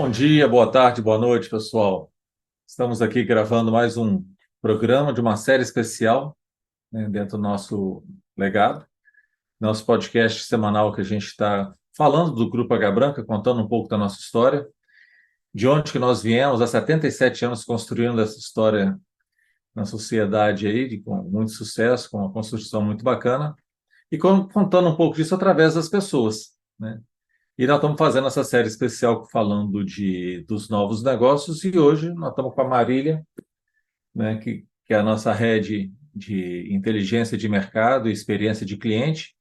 Bom dia, boa tarde, boa noite, pessoal. Estamos aqui gravando mais um programa de uma série especial, né, dentro do nosso legado, nosso podcast semanal que a gente está falando do Grupo H Branca, contando um pouco da nossa história, de onde que nós viemos há 77 anos construindo essa história na sociedade aí, com muito sucesso, com uma construção muito bacana, e contando um pouco disso através das pessoas, né? E nós estamos fazendo essa série especial falando dos novos negócios, e hoje nós estamos com a Marília, né, que é a nossa head de inteligência de mercado e experiência de cliente,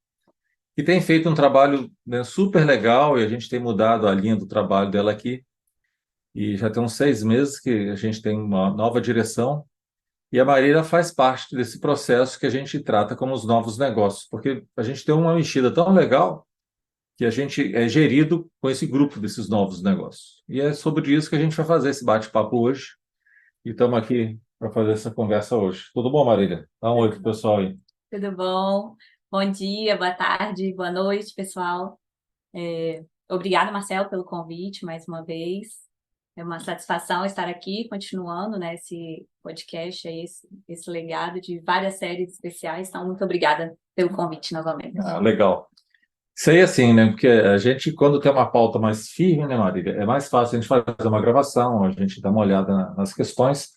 que tem feito um trabalho, né, super legal, e a gente tem mudado a linha do trabalho dela aqui, e já tem uns 6 meses que a gente tem uma nova direção, e a Marília faz parte desse processo que a gente trata como os novos negócios, porque a gente tem uma mexida tão legal que a gente é gerido com esse grupo desses novos negócios. E é sobre isso que a gente vai fazer esse bate-papo hoje. E estamos aqui para fazer essa conversa hoje. Tudo bom, Marília? Dá um oi pro pessoal aí. Tudo bom? Bom dia, boa tarde, boa noite, pessoal. Obrigada, Marcelo, pelo convite mais uma vez. É uma satisfação estar aqui, continuando, né, esse podcast, aí, esse legado de várias séries especiais. Então, muito obrigada pelo convite novamente. Ah, legal. Isso aí é assim, né? Porque a gente, quando tem uma pauta mais firme, né, Marília, é mais fácil a gente fazer uma gravação, a gente dá uma olhada nas questões,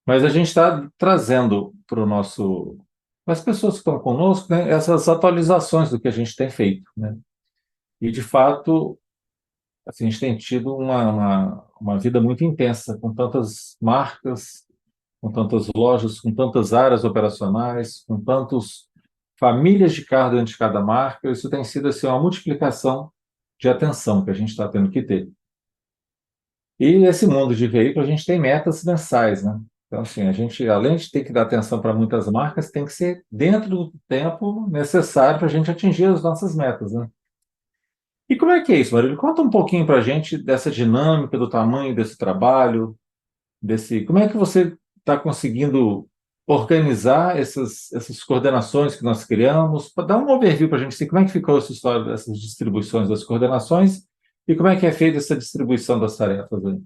mas a gente está trazendo para o nosso, para as pessoas que estão conosco, né, essas atualizações do que a gente tem feito, né? E, de fato, assim, a gente tem tido uma vida muito intensa, com tantas marcas, com tantas lojas, com tantas áreas operacionais, com tantas famílias de carro dentro de cada marca. Isso tem sido assim, uma multiplicação de atenção que a gente está tendo que ter. E nesse mundo de veículo, a gente tem metas mensais, né? Então, assim, a gente, além de ter que dar atenção para muitas marcas, tem que ser dentro do tempo necessário para a gente atingir as nossas metas, né? E como é que é isso, Marília? Conta um pouquinho para a gente dessa dinâmica, do tamanho desse trabalho, como é que você está conseguindo organizar essas coordenações que nós criamos? Para dar um overview para a gente, assim, como é que ficou essa história dessas distribuições das coordenações e como é que é feita essa distribuição das tarefas aí?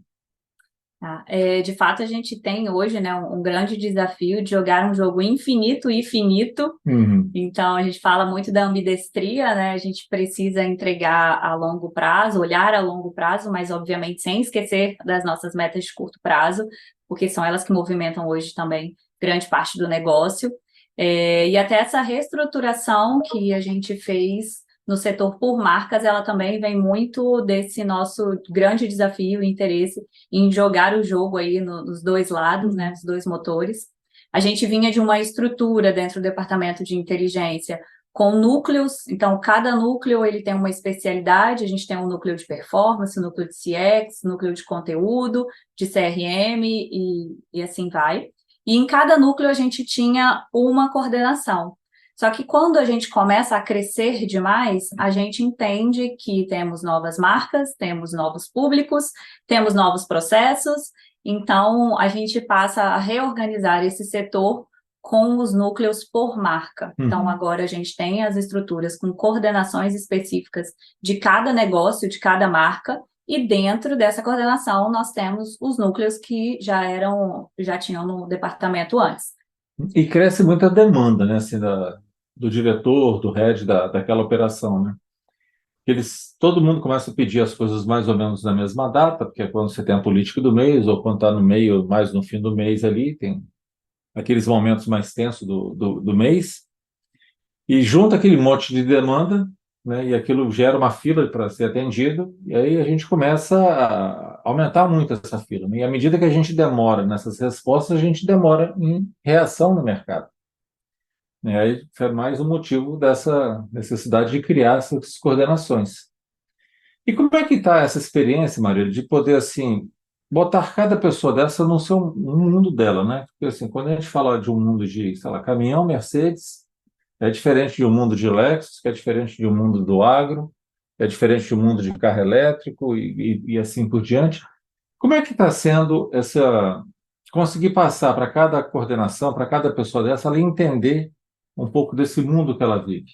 Tá? De fato, a gente tem hoje, né, um grande desafio de jogar um jogo infinito e finito. Uhum. Então, a gente fala muito da ambidestria, né? A gente precisa entregar a longo prazo, olhar a longo prazo, mas obviamente sem esquecer das nossas metas de curto prazo, porque são elas que movimentam hoje também grande parte do negócio. E até essa reestruturação que a gente fez no setor por marcas, ela também vem muito desse nosso grande desafio e interesse em jogar o jogo aí nos dois lados, né? Os dois motores. A gente vinha de uma estrutura dentro do departamento de inteligência com núcleos, então cada núcleo ele tem uma especialidade, a gente tem um núcleo de performance, núcleo de CX, núcleo de conteúdo, de CRM e assim vai. E em cada núcleo a gente tinha uma coordenação. Só que quando a gente começa a crescer demais, a gente entende que temos novas marcas, temos novos públicos, temos novos processos, então a gente passa a reorganizar esse setor com os núcleos por marca. Então, Uhum. agora a gente tem as estruturas com coordenações específicas de cada negócio, de cada marca, e dentro dessa coordenação nós temos os núcleos que já tinham no departamento antes. E cresce muita demanda, né, assim, do diretor, do head daquela operação, né? Todo mundo começa a pedir as coisas mais ou menos na mesma data, porque é quando você tem a política do mês, ou quando está no meio, mais no fim do mês ali, tem aqueles momentos mais tensos do mês, e junta aquele monte de demanda, né, e aquilo gera uma fila para ser atendido, e aí a gente começa a aumentar muito essa fila, né? E à medida que a gente demora nessas respostas, a gente demora em reação no mercado, né? Aí é mais um motivo dessa necessidade de criar essas coordenações. E como é que está essa experiência, Maria, de poder, assim, botar cada pessoa dessa no mundo dela, né? Porque, assim, quando a gente fala de um mundo de, sei lá, caminhão, Mercedes, é diferente de um mundo de Lexus, que é diferente de um mundo do agro, é diferente de um mundo de carro elétrico e assim por diante. Como é que está sendo conseguir passar para cada coordenação, para cada pessoa dessa, ela entender um pouco desse mundo que ela vive?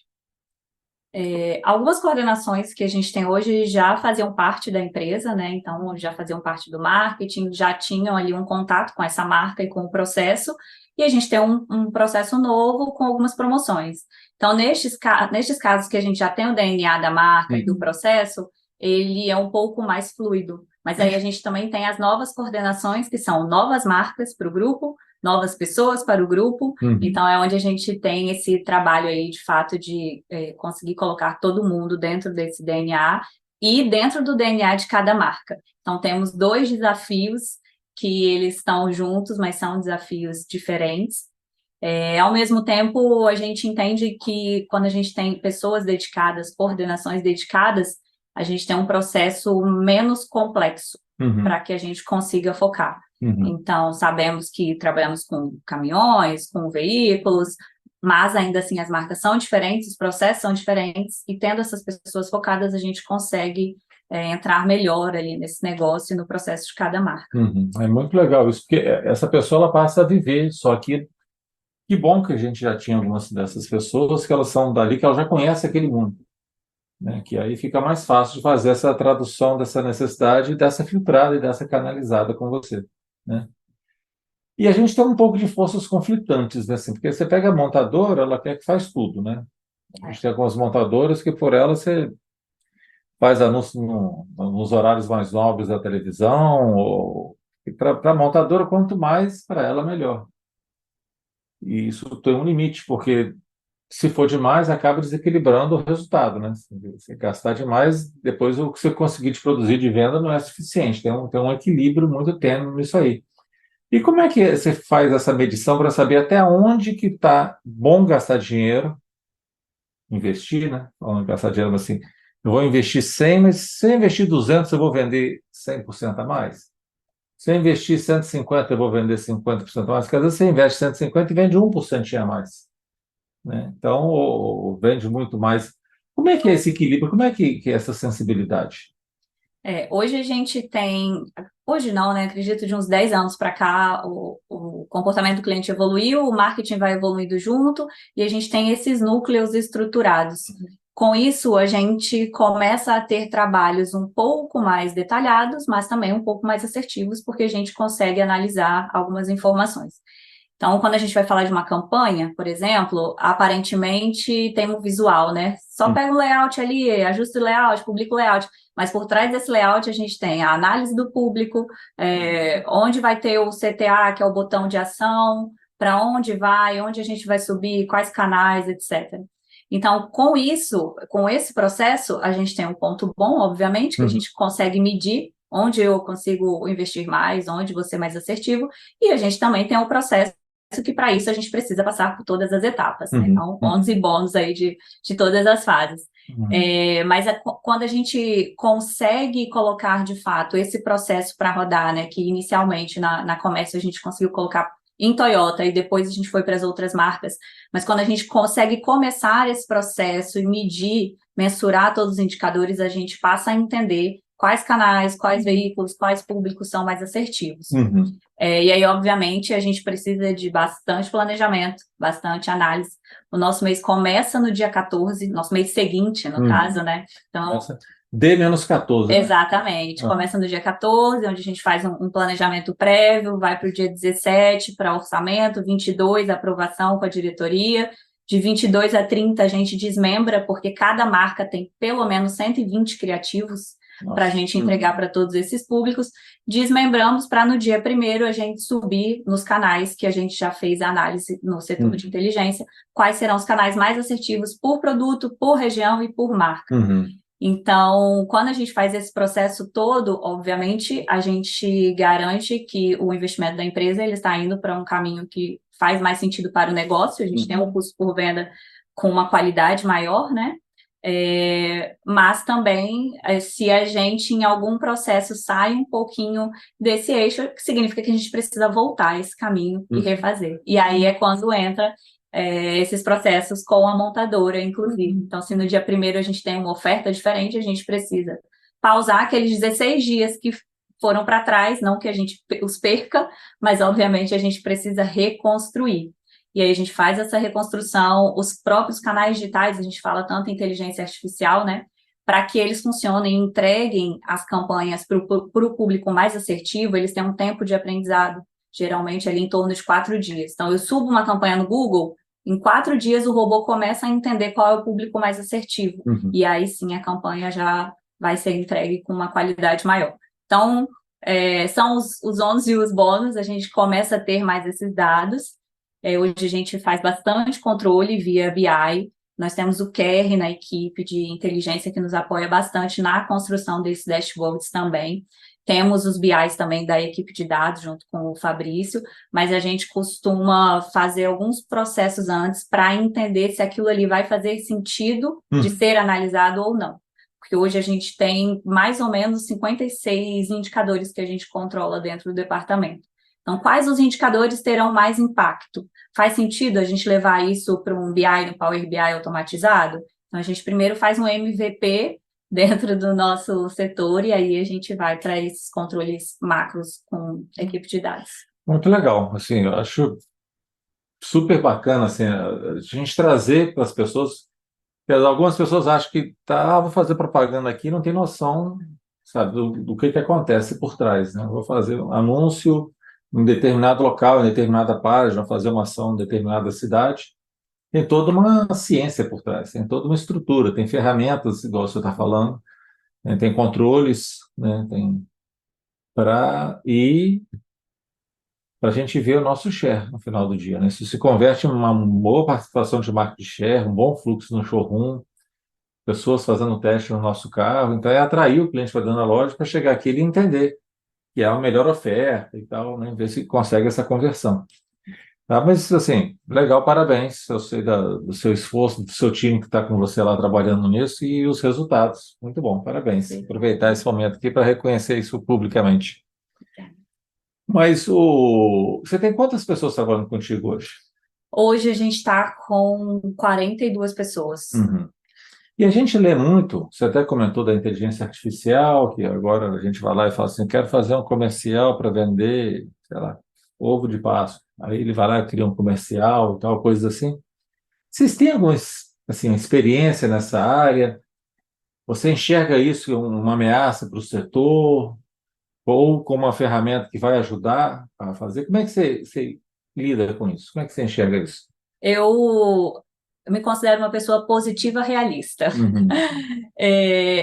Algumas coordenações que a gente tem hoje já faziam parte da empresa, né? Então, já faziam parte do marketing, já tinham ali um contato com essa marca e com o processo, e a gente tem um processo novo com algumas promoções. Então, nestes casos que a gente já tem o DNA da marca e do processo, ele é um pouco mais fluido. Mas aí a gente também tem as novas coordenações, que são novas marcas para o grupo, novas pessoas para o grupo. Então, é onde a gente tem esse trabalho aí, de fato, de conseguir colocar todo mundo dentro desse DNA e dentro do DNA de cada marca. Então, temos 2 desafios que eles estão juntos, mas são desafios diferentes. Ao mesmo tempo, a gente entende que quando a gente tem pessoas dedicadas, coordenações dedicadas, a gente tem um processo menos complexo para que a gente consiga focar. Então, sabemos que trabalhamos com caminhões, com veículos, mas ainda assim as marcas são diferentes, os processos são diferentes, e tendo essas pessoas focadas, a gente consegue entrar melhor ali nesse negócio e no processo de cada marca. É muito legal isso, porque essa pessoa ela passa a viver, só que bom que a gente já tinha algumas dessas pessoas, que elas são dali, que elas já conhecem aquele mundo, né? Que aí fica mais fácil de fazer essa tradução dessa necessidade, dessa filtrada e dessa canalizada com você, né? E a gente tem um pouco de forças conflitantes, né? Assim, porque você pega a montadora, ela quer que faz tudo, né? A gente tem algumas montadoras que por ela você faz anúncio nos horários mais nobres da televisão, ou para a montadora, quanto mais para ela, melhor. E isso tem um limite, porque se for demais, acaba desequilibrando o resultado, né? Se gastar demais, depois o que você conseguir de produzir de venda não é suficiente. Tem um equilíbrio muito tênue nisso aí. E como é que você faz essa medição para saber até onde que está bom gastar dinheiro, investir, né? Falando em gastar dinheiro, assim, eu vou investir 100, mas se eu investir 200, eu vou vender 100% a mais? Se eu investir 150, eu vou vender 50% a mais? Porque às vezes você investe 150 e vende 1% a mais, né? Então, ou vende muito mais. Como é que é esse equilíbrio? Como é que é essa sensibilidade? Hoje a gente tem, hoje não, né? Acredito de uns 10 anos para cá, o comportamento do cliente evoluiu, o marketing vai evoluindo junto, e a gente tem esses núcleos estruturados. Com isso, a gente começa a ter trabalhos um pouco mais detalhados, mas também um pouco mais assertivos, porque a gente consegue analisar algumas informações. Então, quando a gente vai falar de uma campanha, por exemplo, aparentemente tem um visual, né? Só pega o layout ali, ajusta o layout, publica o layout. Mas por trás desse layout a gente tem a análise do público, onde vai ter o CTA, que é o botão de ação, para onde vai, onde a gente vai subir, quais canais, etc. Então, com isso, com esse processo, a gente tem um ponto bom, obviamente, que a gente consegue medir onde eu consigo investir mais, onde vou ser mais assertivo, e a gente também tem um processo que para isso a gente precisa passar por todas as etapas, né? Então, ônus e bônus aí de todas as fases. Mas quando a gente consegue colocar, de fato, esse processo para rodar, né? Que inicialmente na Comércio a gente conseguiu colocar em Toyota e depois a gente foi para as outras marcas, mas quando a gente consegue começar esse processo e medir, mensurar todos os indicadores, a gente passa a entender quais canais, quais veículos, quais públicos são mais assertivos. E aí, obviamente, a gente precisa de bastante planejamento, bastante análise. O nosso mês começa no dia 14, nosso mês seguinte, no caso, né? Então, D-14, né? Exatamente. Começa no dia 14, onde a gente faz um planejamento prévio, vai para o dia 17 para orçamento, 22 aprovação com a diretoria, de 22 a 30 a gente desmembra, porque cada marca tem pelo menos 120 criativos para a gente entregar para todos esses públicos. Desmembramos para no dia 1º a gente subir nos canais que a gente já fez a análise no setor de inteligência, quais serão os canais mais assertivos por produto, por região e por marca. Então, quando a gente faz esse processo todo, obviamente, a gente garante que o investimento da empresa ele está indo para um caminho que faz mais sentido para o negócio, a gente tem um custo por venda com uma qualidade maior, né? Mas também, se a gente em algum processo sai um pouquinho desse eixo, significa que a gente precisa voltar a esse caminho e refazer. E aí é quando entra esses processos com a montadora, inclusive. Então, se no dia 1º a gente tem uma oferta diferente, a gente precisa pausar aqueles 16 dias que foram para trás, não que a gente os perca, mas obviamente a gente precisa reconstruir. e aí a gente faz essa reconstrução, os próprios canais digitais, a gente fala tanto em inteligência artificial, né, para que eles funcionem e entreguem as campanhas para o público mais assertivo, eles têm um tempo de aprendizado, geralmente ali em torno de 4 dias. Então, eu subo uma campanha no Google, em 4 dias o robô começa a entender qual é o público mais assertivo, e aí sim a campanha já vai ser entregue com uma qualidade maior. Então, são os ônus e os bônus, a gente começa a ter mais esses dados. Hoje a gente faz bastante controle via BI, nós temos o Kerry na equipe de inteligência que nos apoia bastante na construção desses dashboards também. Temos os BIs também da equipe de dados, junto com o Fabrício, mas a gente costuma fazer alguns processos antes para entender se aquilo ali vai fazer sentido de ser analisado ou não. Porque hoje a gente tem mais ou menos 56 indicadores que a gente controla dentro do departamento. Então, quais os indicadores terão mais impacto? Faz sentido a gente levar isso para um BI no Power BI automatizado? Então, a gente primeiro faz um MVP dentro do nosso setor e aí a gente vai para esses controles macros com a equipe de dados. Muito legal, assim, eu acho super bacana, assim, a gente trazer para as pessoas, porque algumas pessoas acham que, vou fazer propaganda aqui, não tem noção, sabe, do que acontece por trás, né? Vou fazer um anúncio em determinado local, em determinada página, fazer uma ação em determinada cidade, tem toda uma ciência por trás, tem toda uma estrutura, tem ferramentas, igual você está falando, né? Tem controles, né? Tem para a gente ver o nosso share no final do dia, né? Isso se converte em uma boa participação de market share, um bom fluxo no showroom, pessoas fazendo teste no nosso carro, então é atrair o cliente para dentro da loja para chegar aqui e entender que é a melhor oferta e tal, né? Ver se consegue essa conversão. Tá, mas, assim, legal, parabéns. Eu sei do seu esforço, do seu time que está com você lá trabalhando nisso e os resultados. Muito bom, parabéns. Sim. Aproveitar esse momento aqui para reconhecer isso publicamente. Mas você tem quantas pessoas trabalhando contigo hoje? Hoje a gente está com 42 pessoas. E a gente lê muito, você até comentou da inteligência artificial, que agora a gente vai lá e fala assim, quero fazer um comercial para vender, sei lá, ovo de Páscoa. Aí ele vai lá e cria um comercial e tal, coisas assim. Vocês têm alguma assim, experiência nessa área? Você enxerga isso como uma ameaça para o setor ou como uma ferramenta que vai ajudar a fazer? Como é que você lida com isso? Como é que você enxerga isso? Eu me considero uma pessoa positiva realista.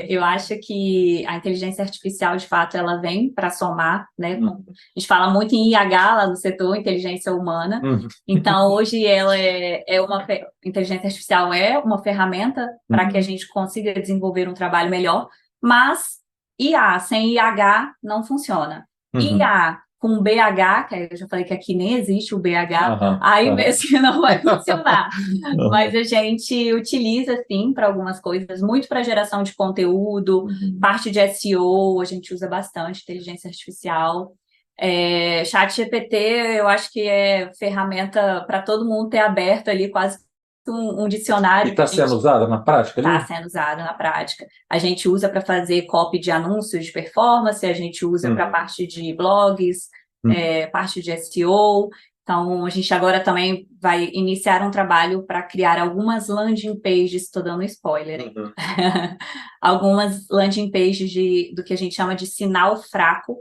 Eu acho que a inteligência artificial, de fato, ela vem para somar, né? A gente fala muito em IH lá no setor, inteligência humana. Então, hoje ela inteligência artificial é uma ferramenta para que a gente consiga desenvolver um trabalho melhor, mas IA sem IH não funciona. IA com BH, que eu já falei que aqui nem existe o BH, aí mesmo que não vai funcionar. Mas a gente utiliza, sim, para algumas coisas, muito para geração de conteúdo, parte de SEO, a gente usa bastante inteligência artificial. ChatGPT, eu acho que é ferramenta para todo mundo ter aberto ali, quase um dicionário. E está sendo usada na prática ali? Está sendo usada na prática. A gente usa para fazer copy de anúncios de performance, a gente usa para parte de blogs, parte de SEO. Então, a gente agora também vai iniciar um trabalho para criar algumas landing pages, estou dando spoiler, hein? Algumas landing pages do que a gente chama de sinal fraco,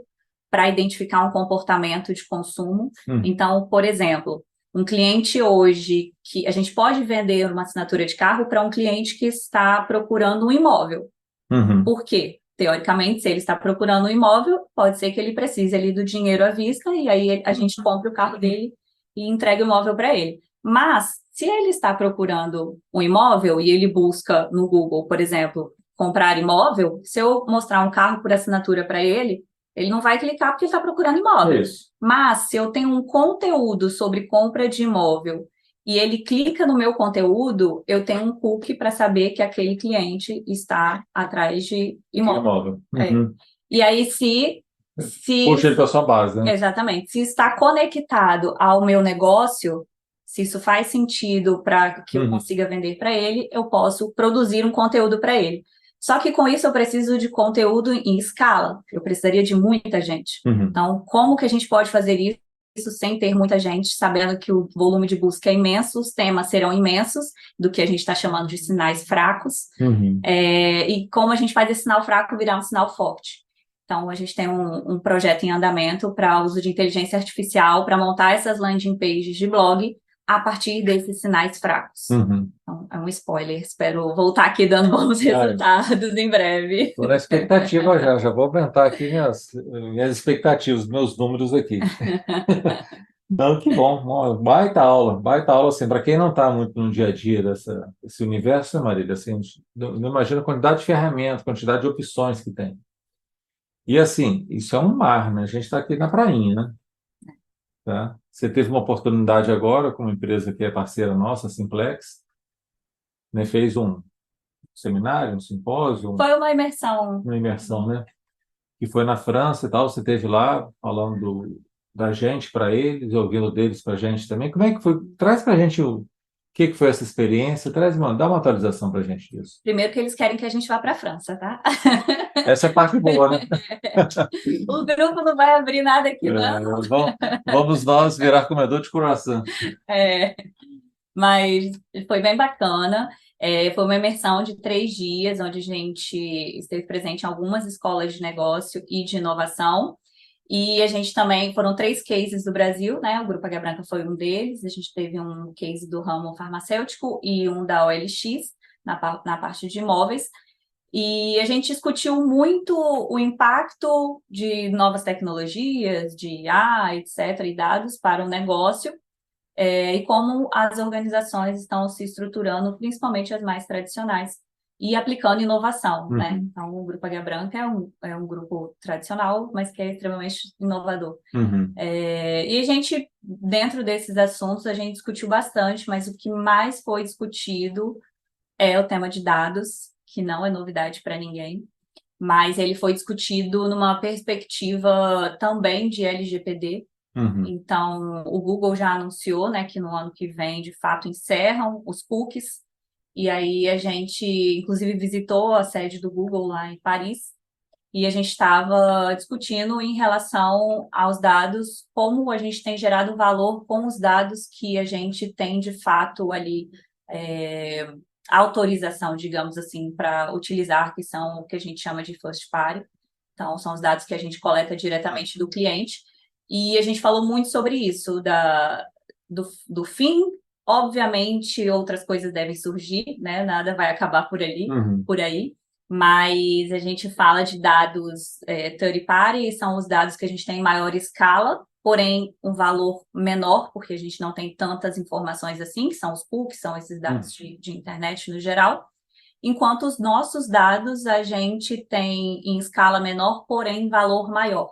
para identificar um comportamento de consumo. Então, por exemplo, um cliente hoje, que a gente pode vender uma assinatura de carro para um cliente que está procurando um imóvel. Por quê? Teoricamente, se ele está procurando um imóvel, pode ser que ele precise ali do dinheiro à vista e aí a gente compra o carro dele e entrega o imóvel para ele. Mas, se ele está procurando um imóvel e ele busca no Google, por exemplo, comprar imóvel, se eu mostrar um carro por assinatura para ele não vai clicar porque ele está procurando imóvel. Mas, se eu tenho um conteúdo sobre compra de imóvel e ele clica no meu conteúdo, eu tenho um cookie para saber que aquele cliente está atrás de imóvel. E aí, se puxa ele para a sua base, né? Exatamente. Se está conectado ao meu negócio, se isso faz sentido para que eu consiga vender para ele, eu posso produzir um conteúdo para ele. Só que com isso eu preciso de conteúdo em escala. Eu precisaria de muita gente. Então, como que a gente pode fazer isso isso sem ter muita gente, sabendo que o volume de busca é imenso, os temas serão imensos, do que a gente está chamando de sinais fracos, e como a gente faz esse sinal fraco virar um sinal forte. Então, a gente tem um projeto em andamento para uso de inteligência artificial para montar essas landing pages de blog a partir desses sinais fracos. Então, é um spoiler, espero voltar aqui dando bons resultados em breve. Estou na expectativa já vou aumentar aqui minhas expectativas, meus números aqui. Não, que bom, baita aula, assim, para quem não está muito no dia a dia desse universo, né, Marília, assim, não imagina a quantidade de ferramentas, quantidade de opções que tem. E assim, isso é um mar, né? A gente está aqui na prainha, né? Tá? Você teve uma oportunidade agora com uma empresa que é parceira nossa, a Simplex, né? Fez um seminário, um simpósio, Foi uma imersão, né? Que foi na França e tal. Você teve lá falando da gente para eles, ouvindo deles para a gente também. Como é que foi? Traz para a gente o que foi essa experiência. Dá uma atualização para a gente disso. Primeiro que eles querem que a gente vá para a França, tá? Essa é a parte boa, né? O grupo não vai abrir nada aqui, não. Vamos nós virar comedor de croissant. Mas foi bem bacana. Foi uma imersão de 3 dias, onde a gente esteve presente em algumas escolas de negócio e de inovação. E a gente também, foram 3 cases do Brasil, né? O Grupo Águia Branca foi um deles. A gente teve um case do ramo farmacêutico e um da OLX, na parte de imóveis. E a gente discutiu muito o impacto de novas tecnologias, de IA, etc., e dados para o negócio, e como as organizações estão se estruturando, principalmente as mais tradicionais, e aplicando inovação, né? Então, o Grupo Águia Branca é um grupo tradicional, mas que é extremamente inovador. E a gente, dentro desses assuntos, a gente discutiu bastante, mas o que mais foi discutido é o tema de dados, que não é novidade para ninguém, mas ele foi discutido numa perspectiva também de LGPD. Então, o Google já anunciou, né, que no ano que vem, de fato, encerram os cookies, e aí a gente, inclusive, visitou a sede do Google lá em Paris, e a gente estava discutindo em relação aos dados, como a gente tem gerado valor com os dados que a gente tem, de fato, ali, autorização, digamos assim, para utilizar, que são o que a gente chama de first party. Então, são os dados que a gente coleta diretamente do cliente. E a gente falou muito sobre isso, do fim. Obviamente, outras coisas devem surgir, né? Nada vai acabar por aí. Mas a gente fala de dados third party, são os dados que a gente tem em maior escala, porém um valor menor, porque a gente não tem tantas informações assim, que são os cookies, são esses dados de internet no geral, enquanto os nossos dados a gente tem em escala menor, porém valor maior.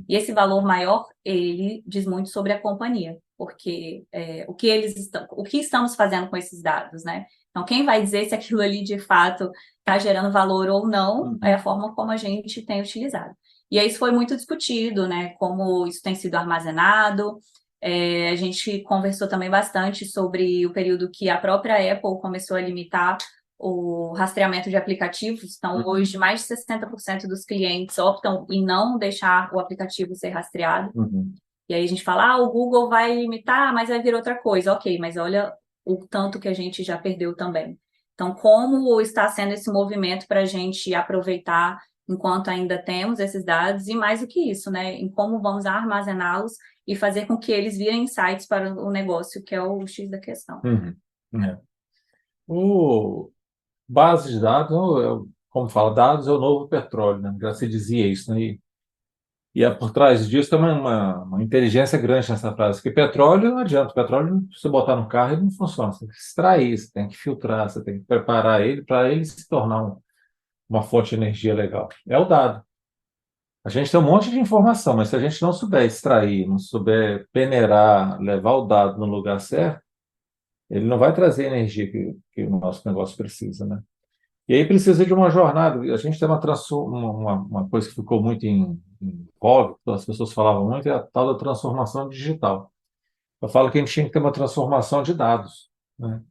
E esse valor maior, ele diz muito sobre a companhia, porque o que estamos fazendo com esses dados, né? Então, quem vai dizer se aquilo ali, de fato, está gerando valor ou não, é a forma como a gente tem utilizado. E aí isso foi muito discutido, né? Como isso tem sido armazenado. A gente conversou também bastante sobre o período que a própria Apple começou a limitar o rastreamento de aplicativos. Então, hoje, mais de 60% dos clientes optam em não deixar o aplicativo ser rastreado. E aí a gente fala, o Google vai limitar, mas vai vir outra coisa. Ok, mas olha o tanto que a gente já perdeu também. Então, como está sendo esse movimento para a gente aproveitar enquanto ainda temos esses dados, e mais do que isso, né? Em como vamos armazená-los e fazer com que eles virem insights para o negócio, que é o X da questão. O base de dados, como fala, dados é o novo petróleo, né? Já se dizia isso, né? E por trás disso tem uma inteligência grande nessa frase, porque petróleo não adianta, petróleo, se você botar no carro, ele não funciona, você tem que extrair, você tem que filtrar, você tem que preparar ele para ele se tornar uma fonte de energia legal. É o dado. A gente tem um monte de informação, mas se a gente não souber extrair, não souber peneirar, levar o dado no lugar certo, ele não vai trazer a energia que o nosso negócio precisa, né? E aí precisa de uma jornada. A gente tem uma coisa que ficou muito em voga, que as pessoas falavam muito, é a tal da transformação digital. Eu falo que a gente tinha que ter uma transformação de dados, né?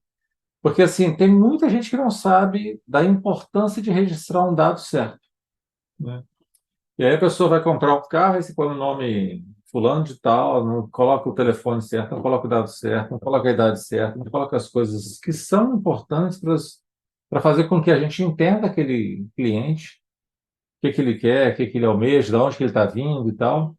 Porque, assim, tem muita gente que não sabe da importância de registrar um dado certo, né? E aí a pessoa vai comprar um carro, aí você põe o nome fulano de tal, não coloca o telefone certo, não coloca o dado certo, não coloca a idade certa, não coloca as coisas que são importantes para fazer com que a gente entenda aquele cliente, o que que ele quer, o que que ele almeja, de onde que ele está vindo e tal.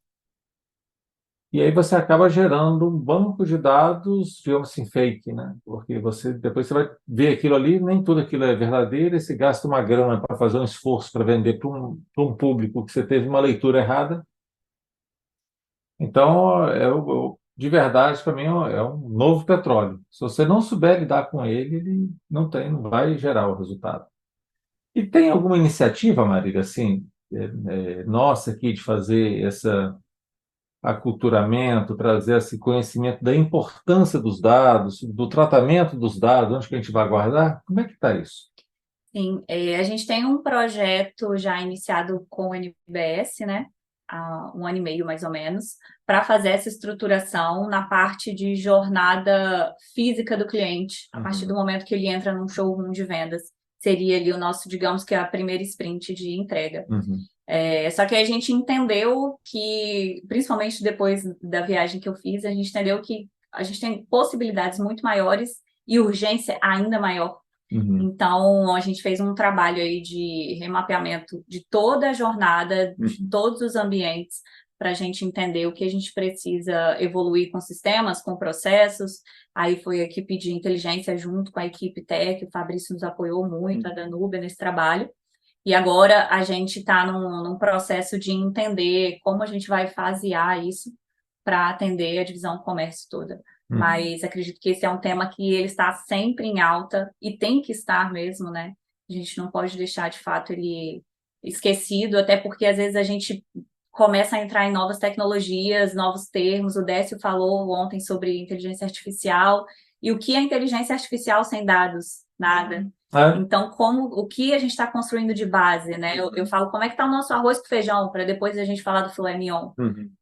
E aí você acaba gerando um banco de dados, digamos assim, fake, né? Porque depois você vai ver aquilo ali, nem tudo aquilo é verdadeiro, e você gasta uma grana para fazer um esforço para vender para um público que você teve uma leitura errada. Então, de verdade, para mim, é um novo petróleo. Se você não souber lidar com ele, ele não vai gerar o resultado. E tem alguma iniciativa, Marília, assim, nossa aqui, de fazer essa aculturamento, trazer esse conhecimento da importância dos dados, do tratamento dos dados, onde que a gente vai guardar? Como é que está isso? Sim, a gente tem um projeto já iniciado com o NBS, né? Há um ano e meio, mais ou menos, para fazer essa estruturação na parte de jornada física do cliente, a partir do momento que ele entra num showroom de vendas. Seria ali o nosso, digamos que a primeira sprint de entrega. Uhum. Só que a gente entendeu que, principalmente depois da viagem que eu fiz, a gente entendeu que a gente tem possibilidades muito maiores e urgência ainda maior. Uhum. Então, a gente fez um trabalho aí de remapeamento de toda a jornada, de todos os ambientes, para a gente entender o que a gente precisa evoluir com sistemas, com processos. Aí foi a equipe de inteligência junto com a equipe tech, o Fabrício nos apoiou muito, a Danúbia, nesse trabalho. E agora a gente está num processo de entender como a gente vai fasear isso para atender a divisão comércio toda. Mas acredito que esse é um tema que ele está sempre em alta e tem que estar mesmo, né? A gente não pode deixar, de fato, ele esquecido, até porque às vezes a gente começa a entrar em novas tecnologias, novos termos. O Décio falou ontem sobre inteligência artificial. E o que é inteligência artificial sem dados? Nada. Então, o que a gente está construindo de base, né? Eu falo, como é que está o nosso arroz com feijão, para depois a gente falar do filé mignon.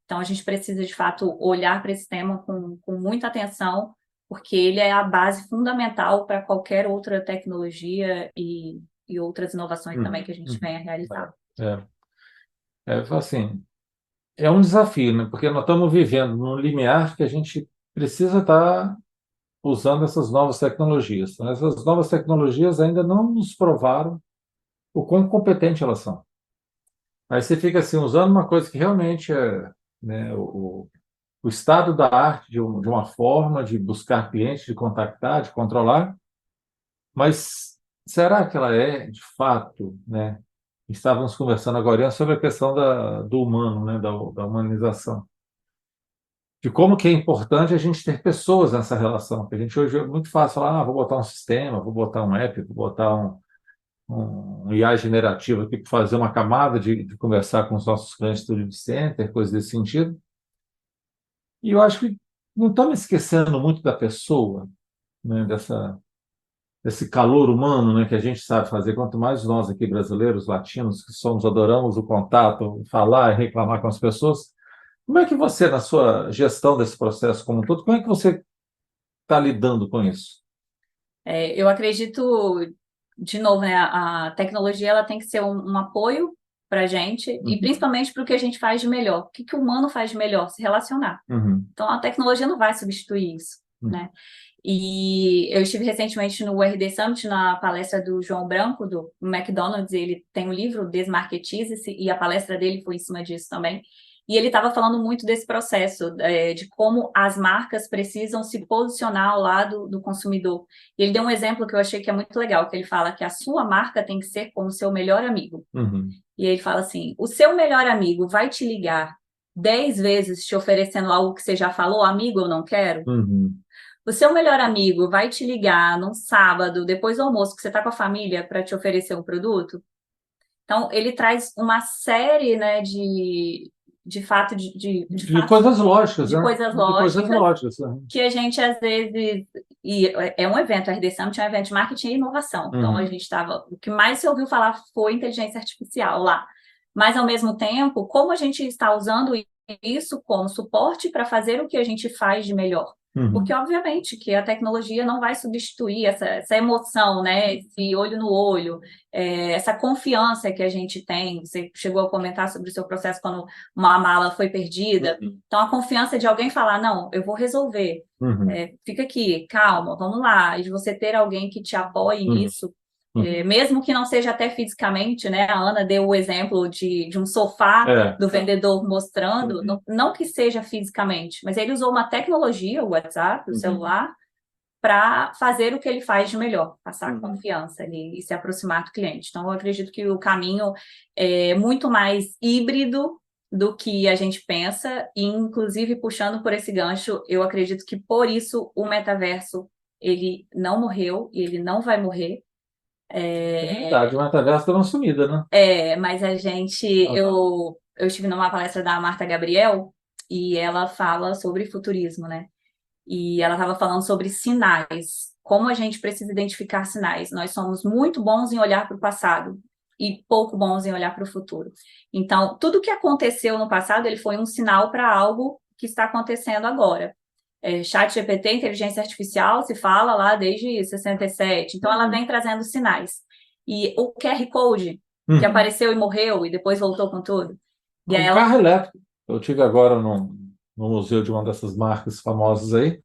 Então, a gente precisa, de fato, olhar para esse tema com muita atenção, porque ele é a base fundamental para qualquer outra tecnologia e outras inovações também que a gente venha realizar. Assim, é um desafio, né? Porque nós estamos vivendo num limiar que a gente precisa estar usando essas novas tecnologias. Essas novas tecnologias ainda não nos provaram o quão competente elas são. Aí você fica assim, usando uma coisa que realmente é, né, o estado da arte de uma forma de buscar clientes, de contactar, de controlar, mas será que ela é, de fato, né? Estávamos conversando agora sobre a questão do humano, né, da humanização. De como que é importante a gente ter pessoas nessa relação. Porque a gente hoje é muito fácil falar, vou botar um sistema, vou botar um app, vou botar um IA generativo aqui para fazer uma camada de conversar com os nossos clientes do lead center, coisas desse sentido. E eu acho que não estamos esquecendo muito da pessoa, né, desse calor humano, né, que a gente sabe fazer. Quanto mais nós aqui brasileiros, latinos, que somos, adoramos o contato, falar e reclamar com as pessoas. Como é que você, na sua gestão desse processo como um todo, como é que você está lidando com isso? Eu acredito, de novo, né, a tecnologia ela tem que ser um apoio para a gente e principalmente para o que a gente faz de melhor. O que o humano faz de melhor? Se relacionar. Então, a tecnologia não vai substituir isso, né? E eu estive recentemente no RD Summit, na palestra do João Branco, do McDonald's. Ele tem um livro, Desmarketize-se, e a palestra dele foi em cima disso também. E ele estava falando muito desse processo, de como as marcas precisam se posicionar ao lado do consumidor. E ele deu um exemplo que eu achei que é muito legal, que ele fala que a sua marca tem que ser como o seu melhor amigo. E ele fala assim, o seu melhor amigo vai te ligar 10 vezes te oferecendo algo que você já falou, amigo, eu não quero? O seu melhor amigo vai te ligar num sábado, depois do almoço, que você está com a família, para te oferecer um produto? Então, ele traz uma série, né, de fato, de coisas lógicas, de né? coisas De coisas lógicas. que a gente, às vezes... E é um evento, a RD Summit é um evento de marketing e inovação. Então, a gente estava... O que mais se ouviu falar foi inteligência artificial lá. Mas, ao mesmo tempo, como a gente está usando isso como suporte para fazer o que a gente faz de melhor? Porque, obviamente, que a tecnologia não vai substituir essa emoção, né? Esse olho no olho, essa confiança que a gente tem. Você chegou a comentar sobre o seu processo quando uma mala foi perdida. Então, a confiança de alguém falar, não, eu vou resolver. Fica aqui, calma, vamos lá. E de você ter alguém que te apoie nisso, mesmo que não seja até fisicamente, né? A Ana deu o exemplo de um sofá do vendedor mostrando, não que seja fisicamente, mas ele usou uma tecnologia, o WhatsApp, o celular, para fazer o que ele faz de melhor, passar confiança e se aproximar do cliente. Então, eu acredito que o caminho é muito mais híbrido do que a gente pensa, e inclusive puxando por esse gancho, eu acredito que por isso o metaverso ele não morreu e ele não vai morrer. Verdade, o metaverso deu uma sumida, né? Mas a gente, eu estive numa palestra da Marta Gabriel e ela fala sobre futurismo, né? E ela estava falando sobre sinais, como a gente precisa identificar sinais. Nós somos muito bons em olhar para o passado e pouco bons em olhar para o futuro. Então, tudo que aconteceu no passado, ele foi um sinal para algo que está acontecendo agora. ChatGPT, inteligência artificial, se fala lá desde 67. Então, ela vem trazendo sinais. E o QR Code, que apareceu e morreu e depois voltou com tudo. E aí Carro elétrico. Eu tive agora no museu de uma dessas marcas famosas aí.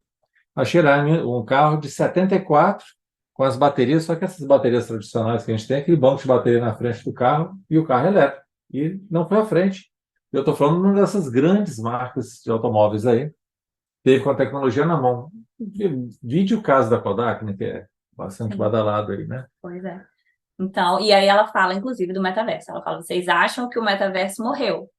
Achei lá um carro de 74 com as baterias, só que essas baterias tradicionais que a gente tem, aquele banco de bateria na frente do carro e o carro elétrico. E não foi à frente. Eu estou falando de uma dessas grandes marcas de automóveis aí, teve com a tecnologia na mão. Vide o caso da Kodak, né, que é bastante badalado aí, né? Pois é. Então, e aí ela fala, inclusive, do metaverso. Ela fala, vocês acham que o metaverso morreu,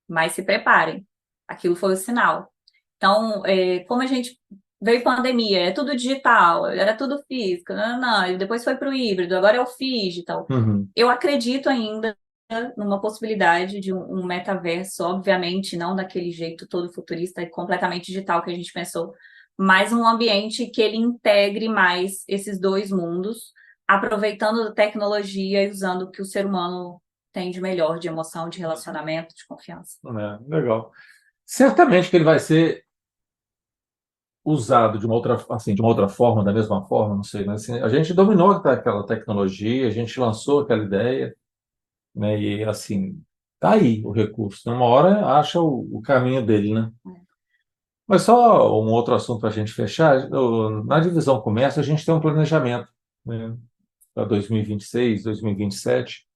mas se preparem. Aquilo foi o sinal. Então, como a gente veio pandemia, é tudo digital, era tudo físico, não, e depois foi para o híbrido, agora é o digital. Eu acredito ainda numa possibilidade de um metaverso, obviamente, não daquele jeito todo futurista e completamente digital que a gente pensou, mas um ambiente que ele integre mais esses dois mundos, aproveitando a tecnologia e usando o que o ser humano tem de melhor, de emoção, de relacionamento, de confiança. Legal. Certamente que ele vai ser usado de uma outra forma, da mesma forma, não sei, mas assim, a gente dominou aquela tecnologia, a gente lançou aquela ideia, né? E assim, tá aí o recurso. Uma hora acha o caminho dele, né? Mas só um outro assunto para a gente fechar. Na divisão comércio, a gente tem um planejamento, né, para 2026, 2027.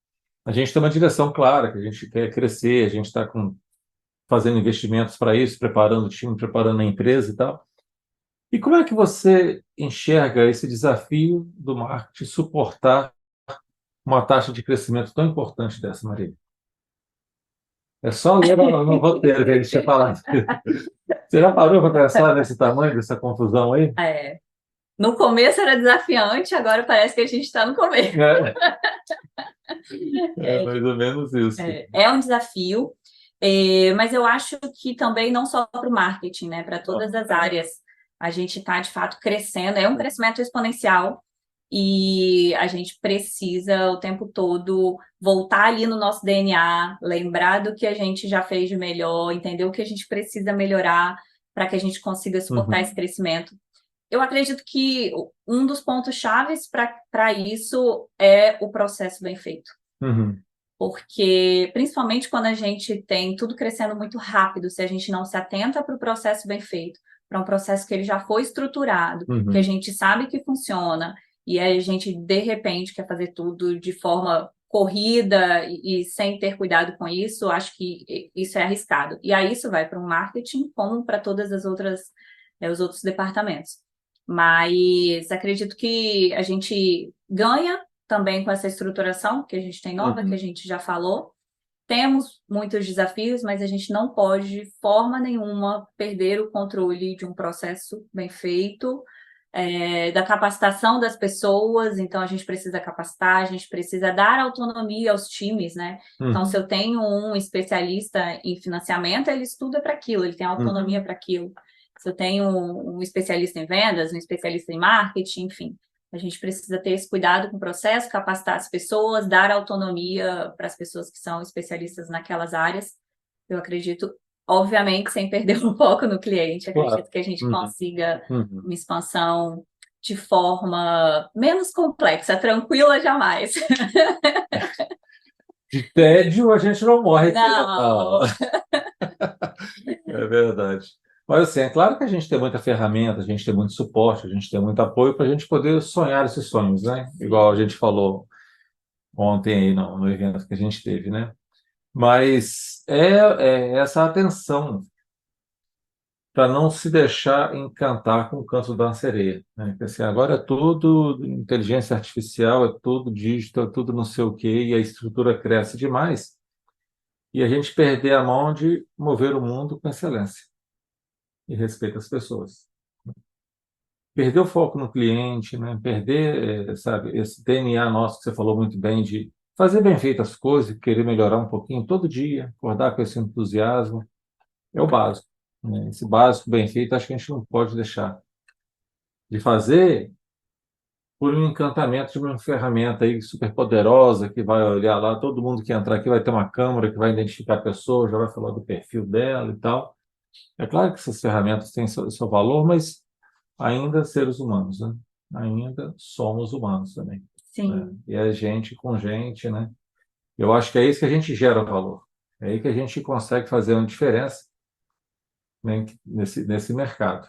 A gente tem uma direção clara, que a gente quer crescer, a gente está fazendo investimentos para isso, preparando o time, preparando a empresa e tal. E como é que você enxerga esse desafio do marketing suportar uma taxa de crescimento tão importante dessa, Maria? É só ler no roteiro que a gente tinha falado. Você já parou para pensar nesse tamanho dessa confusão aí? No começo era desafiante, agora parece que a gente está no começo. É mais ou menos isso. É um desafio, mas eu acho que também não só para o marketing, né? Para todas as áreas. A gente está, de fato, crescendo, é um crescimento exponencial e a gente precisa o tempo todo voltar ali no nosso DNA, lembrar do que a gente já fez de melhor, entender o que a gente precisa melhorar para que a gente consiga suportar esse crescimento. Eu acredito que um dos pontos chaves para isso é o processo bem feito. Porque, principalmente quando a gente tem tudo crescendo muito rápido, se a gente não se atenta para o processo bem feito, para um processo que ele já foi estruturado, que a gente sabe que funciona, e a gente, de repente, quer fazer tudo de forma corrida e sem ter cuidado com isso, acho que isso é arriscado. E aí isso vai para o marketing, como para todas as outras, os outros departamentos. Mas acredito que a gente ganha também com essa estruturação que a gente tem nova, que a gente já falou. Temos muitos desafios, mas a gente não pode, de forma nenhuma, perder o controle de um processo bem feito, da capacitação das pessoas. Então, a gente precisa capacitar, a gente precisa dar autonomia aos times, né? Então, se eu tenho um especialista em financiamento, ele estuda para aquilo, ele tem autonomia para aquilo. Se eu tenho um especialista em vendas, um especialista em marketing, enfim. A gente precisa ter esse cuidado com o processo, capacitar as pessoas, dar autonomia para as pessoas que são especialistas naquelas áreas. Eu acredito obviamente sem perder o foco no cliente. Claro. Acredito que a gente consiga Uhum. uma expansão de forma menos complexa, tranquila jamais. De tédio a gente não morre aqui, Não. É verdade. Mas assim, é claro que a gente tem muita ferramenta, a gente tem muito suporte, a gente tem muito apoio para a gente poder sonhar esses sonhos, né? Igual a gente falou ontem aí no evento que a gente teve, né? Mas é essa atenção para não se deixar encantar com o canto da sereia, né? Porque, assim, agora é tudo inteligência artificial, é tudo digital, é tudo não sei o quê, e a estrutura cresce demais, e a gente perder a mão de mover o mundo com excelência e respeito às pessoas. Perder o foco no cliente, né? Perder, sabe, esse DNA nosso que você falou muito bem de fazer bem feitas as coisas, querer melhorar um pouquinho todo dia, acordar com esse entusiasmo, é o básico, né? Esse básico bem feito, acho que a gente não pode deixar de fazer por um encantamento de uma ferramenta aí super poderosa que vai olhar lá, todo mundo que entrar aqui vai ter uma câmera que vai identificar a pessoa, já vai falar do perfil dela e tal. É claro que essas ferramentas têm seu valor, mas ainda seres humanos, né? Ainda somos humanos também, né? Sim. E é gente com gente, né? Eu acho que é isso que a gente gera valor. É aí que a gente consegue fazer uma diferença, né, nesse mercado.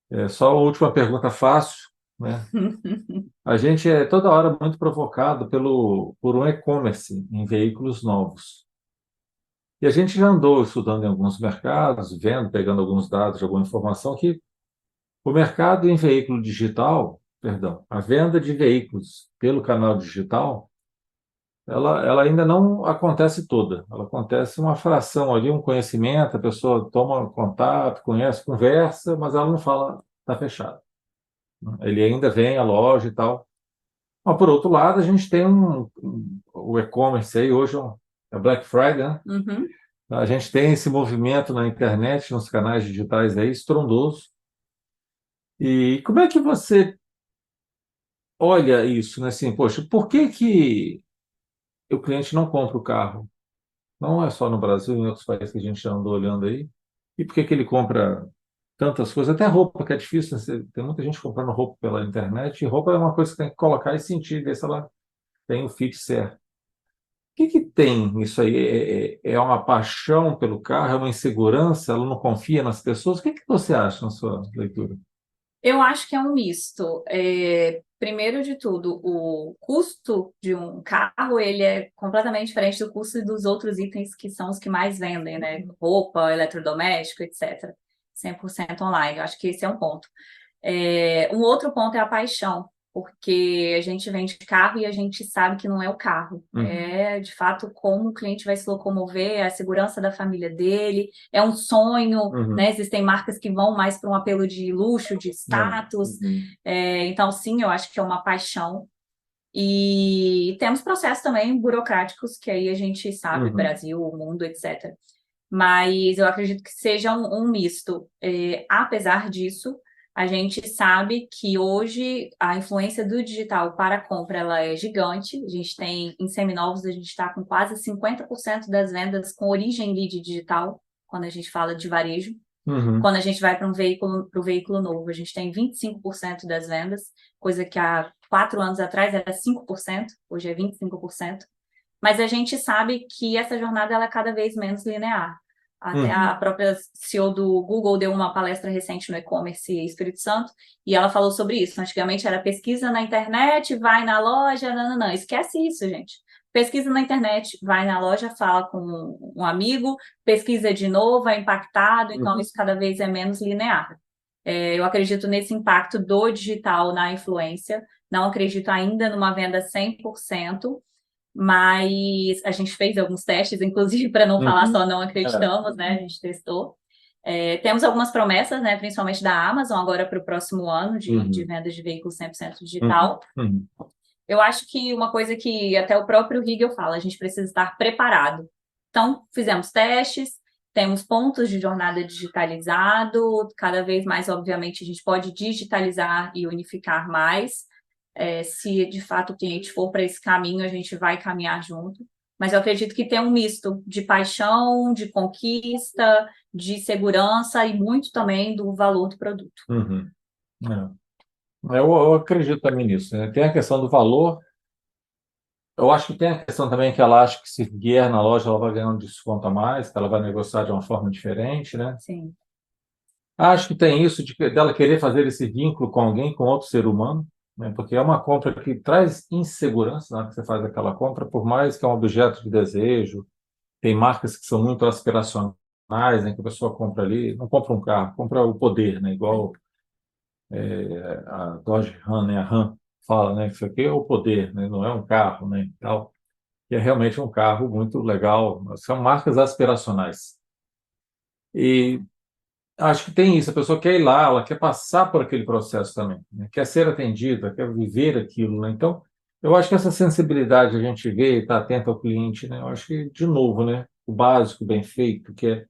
É só a última pergunta fácil, né? A gente é toda hora muito provocado por um e-commerce em veículos novos. E a gente já andou estudando em alguns mercados, vendo, pegando alguns dados de alguma informação, que o mercado em veículo digital, perdão, a venda de veículos pelo canal digital, ela ainda não acontece toda. Ela acontece uma fração ali, um conhecimento, a pessoa toma contato, conhece, conversa, mas ela não fala, está fechado. Ele ainda vem à loja e tal. Mas, por outro lado, a gente tem o e-commerce aí, hoje é Black Friday, né? Uhum. A gente tem esse movimento na internet, nos canais digitais aí, estrondoso. E como é que você olha isso, né? Assim, poxa, por que que o cliente não compra o carro? Não é só no Brasil, em outros países que a gente já andou olhando aí. E por que que ele compra tantas coisas? Até roupa, que é difícil, né? Tem muita gente comprando roupa pela internet, e roupa é uma coisa que tem que colocar e sentir, ver se ela tem o fit certo. O que que tem isso aí? É uma paixão pelo carro? É uma insegurança? Ela não confia nas pessoas? O que que você acha na sua leitura? Eu acho que é um misto. Primeiro de tudo, o custo de um carro, ele é completamente diferente do custo dos outros itens que são os que mais vendem, né? Roupa, eletrodoméstico, etc. 100% online. Eu acho que esse é um ponto. Um outro ponto é a paixão, porque a gente vende carro e a gente sabe que não é o carro. Uhum. É, de fato, como o cliente vai se locomover, é a segurança da família dele, é um sonho, Uhum. né? Existem marcas que vão mais para um apelo de luxo, de É. status. Uhum. Então, sim, eu acho que é uma paixão. E temos processos também burocráticos, que aí a gente sabe, Uhum. Brasil, mundo, etc. Mas eu acredito que seja um misto. Apesar disso, a gente sabe que hoje a influência do digital para a compra ela é gigante. A gente tem, em seminovos, a gente está com quase 50% das vendas com origem lead digital, quando a gente fala de varejo. Uhum. Quando a gente vai para para o veículo novo, a gente tem 25% das vendas, coisa que há 4 anos atrás era 5%, hoje é 25%. Mas a gente sabe que essa jornada ela é cada vez menos linear. Até a Uhum. própria CEO do Google deu uma palestra recente no e-commerce Espírito Santo e ela falou sobre isso. Antigamente era pesquisa na internet, vai na loja, não, não, não. Esquece isso, gente. Pesquisa na internet, vai na loja, fala com um amigo, pesquisa de novo, é impactado, então Uhum. isso cada vez é menos linear. Eu acredito nesse impacto do digital na influência, não acredito ainda numa venda 100%, mas a gente fez alguns testes, inclusive para não falar Uhum. só não É. acreditamos, né? A gente testou. Temos algumas promessas, né? Principalmente da Amazon agora para o próximo ano de Uhum. vendas de veículos 100% Uhum. digital. Uhum. Eu acho que uma coisa que até o próprio Hegel fala, a gente precisa estar preparado. Então, fizemos testes, temos pontos de jornada digitalizado, cada vez mais, obviamente, a gente pode digitalizar e unificar mais. Se de fato o cliente for para esse caminho, a gente vai caminhar junto. Mas eu acredito que tem um misto de paixão, de conquista, de segurança e muito também do valor do produto. Uhum. Eu acredito também nisso, né? Tem a questão do valor. Eu acho que tem a questão também que ela acha que se vier na loja ela vai ganhar um desconto a mais, que ela vai negociar de uma forma diferente, né? Sim, Acho que tem isso dela querer fazer esse vínculo com alguém, com outro ser humano, né? Porque é uma compra que traz insegurança na hora que você faz aquela compra, por mais que é um objeto de desejo. Tem marcas que são muito aspiracionais, né? Que a pessoa compra ali, não compra um carro, compra o poder, né? Igual a Dodge Ram, né? A Ram fala, né? Que isso aqui é o poder, né? Não é um carro, né? E tal. Que é realmente um carro muito legal. São marcas aspiracionais. E acho que tem isso. A pessoa quer ir lá, ela quer passar por aquele processo também, né? Quer ser atendida, quer viver aquilo, né? Então, eu acho que essa sensibilidade a gente vê, estar atento ao cliente, né? Eu acho que, de novo, né? O básico, bem feito, que é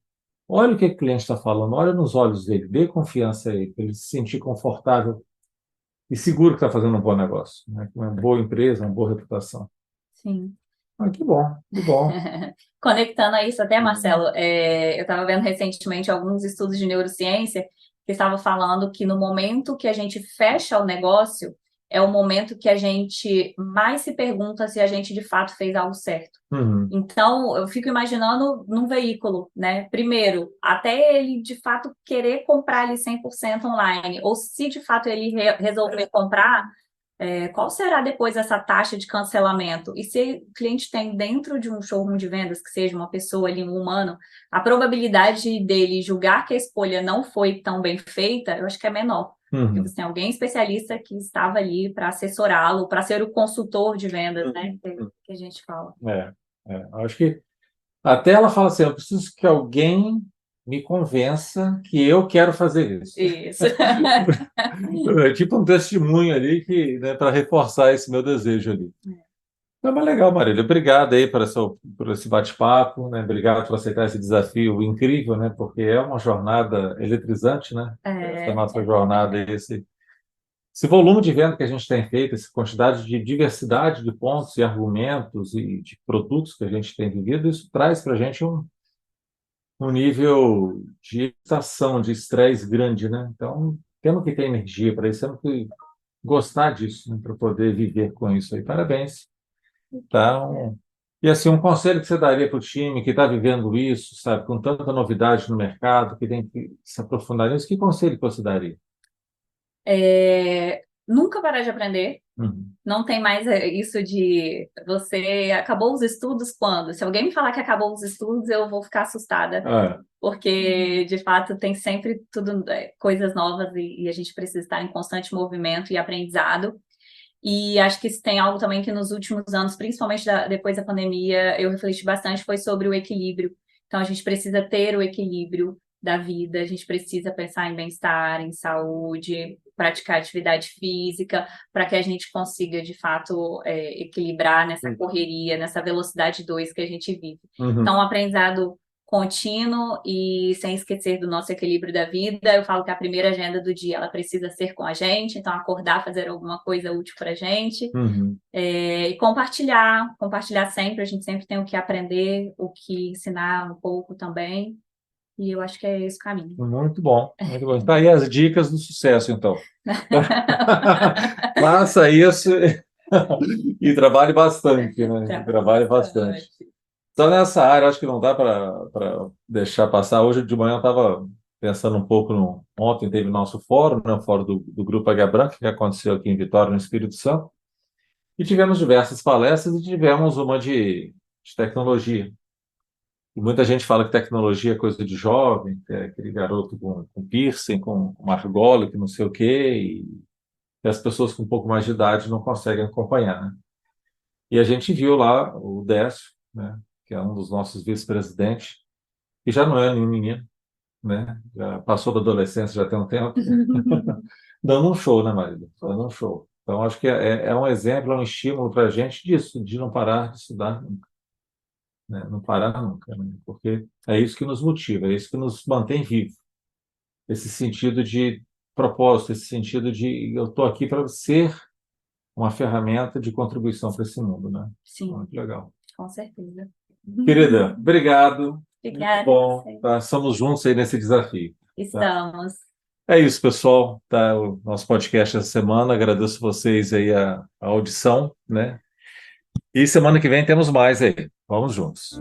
olha o que o cliente está falando, olha nos olhos dele, dê confiança a ele, para ele se sentir confortável e seguro que está fazendo um bom negócio, né? Com uma boa empresa, uma boa reputação. sim. Ah, que bom, que bom. Conectando a isso até, Marcelo, eu estava vendo recentemente alguns estudos de neurociência que estavam falando que no momento que a gente fecha o negócio, é o momento que a gente mais se pergunta se a gente de fato fez algo certo. Uhum, Então, eu fico imaginando num veículo, né? Primeiro, até ele de fato querer comprar ali 100% online, ou se de fato ele resolver comprar, qual será depois essa taxa de cancelamento? E se o cliente tem dentro de um showroom de vendas, que seja uma pessoa ali, um humano, a probabilidade dele julgar que a escolha não foi tão bem feita, eu acho que é menor. Porque uhum, você tem alguém especialista que estava ali para assessorá-lo, para ser o consultor de vendas, né? Que a gente fala. é, acho que até ela fala assim, eu preciso que alguém me convença que eu quero fazer isso. Isso. É tipo um testemunho ali que, né, para reforçar esse meu desejo ali. Então, mas legal, Marília. Obrigado aí por esse bate-papo, né? Obrigado por aceitar esse desafio incrível, né? Porque é uma jornada eletrizante, né? Essa É, nossa jornada, esse volume de venda que a gente tem feito, essa quantidade de diversidade de pontos e argumentos e de produtos que a gente tem vivido, isso traz para a gente um nível de excitação, de estresse grande, né? Então, temos que ter energia para isso, temos que gostar disso, né? Para poder viver com isso aí. Parabéns. Então, e assim, um conselho que você daria para o time que está vivendo isso, sabe, com tanta novidade no mercado, que tem que se aprofundar nisso, que conselho que você daria? nunca parar de aprender. Uhum. Não tem mais isso de você acabou os estudos quando? Se alguém me falar que acabou os estudos, eu vou ficar assustada, É, porque de fato tem sempre tudo, coisas novas e a gente precisa estar em constante movimento e aprendizado. E acho que se tem algo também que nos últimos anos, principalmente depois da pandemia, eu refleti bastante foi sobre o equilíbrio. Então a gente precisa ter o equilíbrio da vida, a gente precisa pensar em bem-estar, em saúde, praticar atividade física, para que a gente consiga, de fato, equilibrar nessa correria, nessa velocidade 2 que a gente vive. Então, uhum. um aprendizado contínuo e sem esquecer do nosso equilíbrio da vida. Eu falo que a primeira agenda do dia ela precisa ser com a gente, então acordar, fazer alguma coisa útil para a gente. Uhum. E compartilhar sempre, a gente sempre tem o que aprender, o que ensinar um pouco também. E eu acho que é esse o caminho. Muito bom, muito bom. Está aí as dicas do sucesso, então. Faça isso e trabalhe bastante, né? E Trabalho trabalhe bastante. bastante. Só nessa área, acho que não dá para deixar passar. Hoje de manhã eu estava pensando um pouco no. Ontem teve nosso fórum, né? O fórum do Grupo Águia Branca, que aconteceu aqui em Vitória, no Espírito Santo. E tivemos diversas palestras e tivemos uma de tecnologia. E muita gente fala que tecnologia é coisa de jovem, que é aquele garoto com piercing, com uma argola, que não sei o quê, e as pessoas com um pouco mais de idade não conseguem acompanhar, né? E a gente viu lá o Décio, né, que é um dos nossos vice-presidentes, que já não é nenhum menino, né? Já passou da adolescência, já tem um tempo, dando um show, né, Marília? Dando um show. Então, acho que é um exemplo, é um estímulo para a gente disso, de não parar de estudar, né? Não parar nunca, né? Porque é isso que nos motiva, é isso que nos mantém vivos. Esse sentido de propósito, esse sentido de eu estou aqui para ser uma ferramenta de contribuição para esse mundo, né? Sim. Muito legal. Com certeza. Querida, obrigado. Muito Obrigada. bom. Tá? Estamos juntos aí nesse desafio. Tá? Estamos. É isso, pessoal. Tá? O nosso podcast essa semana. Agradeço vocês aí a audição, né? E semana que vem temos mais aí. Vamos juntos.